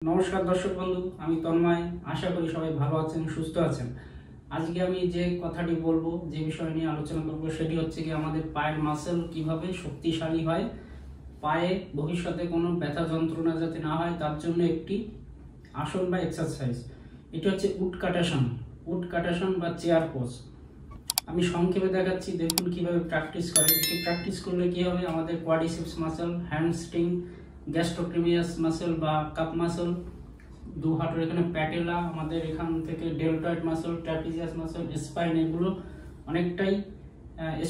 নমস্কার দর্শক বন্ধু, আমি তন্ময়। আশা করি সবাই ভালো আছেন, সুস্থ আছেন। আজকে আমি যে কথাটি বলবো, যে বিষয় নিয়ে আলোচনা করব, সেটি হচ্ছে কি আমাদের পায়ের মাসেল কিভাবে শক্তিশালী হয়, পায়ে ভবিষ্যতে কোনো ব্যথা যন্ত্রণা যাতে না হয় তার জন্য একটি আসন বা এক্সারসাইজ। এটি হচ্ছে উড কাটাসন বা চেয়ার পোজ। আমি সংক্ষেপে দেখাচ্ছি, দেখুন কিভাবে প্র্যাকটিস করে। এটি প্র্যাকটিস করলে কি হবে, আমাদের কোয়াড্রিসেপস মাসেল, হ্যামস্ট্রিং, গ্যাস্ট্রোক্রেমিয়াস মাসেল বা কাপ মাসেল, দু হাঁটুর এখানে প্যাটেলা, আমাদের এখান থেকে deltoid muscle, trapezius muscle, spine, এগুলো অনেকটাই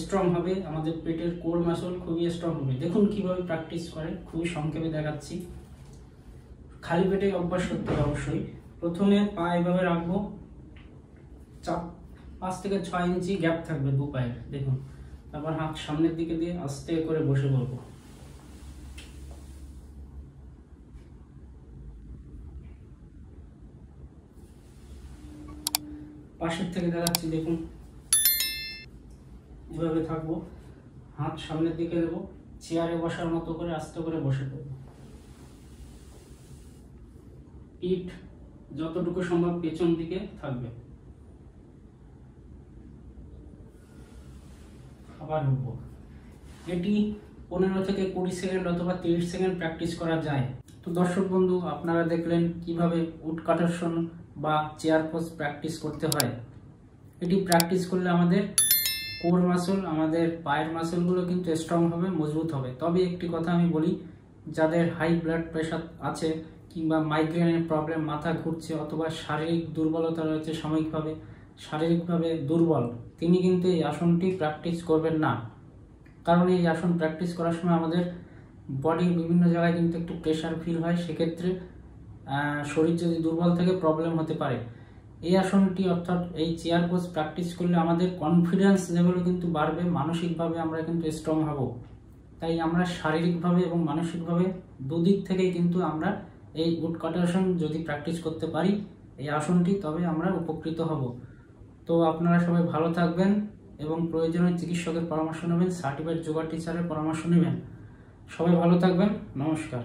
স্ট্রং হবে। আমাদের পেটের কোর মাসল খুবই স্ট্রং হবে। দেখুন কিভাবে প্র্যাকটিস করে, খুবই সংক্ষেপে দেখাচ্ছি। খালি পেটে অভ্যাস করতে হবে অবশ্যই। প্রথমে পা এভাবে রাখবো, 5 থেকে 6 ইঞ্চি গ্যাপ থাকবে দু পায়ের, দেখুন। তারপর হাত সামনের দিকে দিয়ে আস্তে করে বসে পড়বো। পাশের থেকে দেখাচ্ছি, দেখুন এভাবে থাকবো, হাত সামনের দিকে দেবো, চেয়ারে বসার মতো করে আস্তে করে বসে পড়বো। পিঠ যতটুকু সম্ভব পেছন দিকে থাকবে। আবার উঠবো। এটি 15 থেকে 20 সেকেন্ড অথবা 30 সেকেন্ড প্র্যাকটিস করা যায়। তো দর্শক বন্ধু, আপনারা দেখলেন কিভাবে উড-কাটাসন বা চেয়ার পোজ প্র্যাকটিস করতে হয়। এটি প্র্যাকটিস করলে আমাদের কোর মাসল, আমাদের পায়ের মাসলগুলো কিন্তু স্ট্রং হবে, মজবুত হবে। তবে একটি কথা আমি বলি, যাদের হাই ব্লাড প্রেশার আছে কিংবা মাইগ্রেনের প্রবলেম, মাথা ঘুরছে অথবা শারীরিক দুর্বলতা রয়েছে, শারীরিকভাবে দুর্বল, তিনি কিন্তু এই আসনটি প্র্যাকটিস করবেন না। কারণ এই আসন প্র্যাকটিস করার সময় আমাদের বডির বিভিন্ন জায়গায় কিন্তু একটু প্রেশার ফিল হয়, সেক্ষেত্রে শরীর যদি দুর্বল থাকে প্রবলেম হতে পারে। এই আসনটি অর্থাৎ এই চেয়ার পোজ প্র্যাকটিস করলে আমাদের কনফিডেন্স লেভেলও কিন্তু বাড়বে, মানসিকভাবে আমরা কিন্তু স্ট্রং হব। তাই আমরা শারীরিকভাবে এবং মানসিকভাবে দুদিক থেকেই কিন্তু আমরা এই উড-কাটাসন যদি প্র্যাকটিস করতে পারি, এই আসনটি, তবে আমরা উপকৃত হব। তো আপনারা সবাই ভালো থাকবেন এবং প্রয়োজনীয় চিকিৎসকের পরামর্শ নেবেন, সার্টিফাইড যোগা টিচারের পরামর্শ নেবেন। সবাই ভালো থাকবেন, নমস্কার।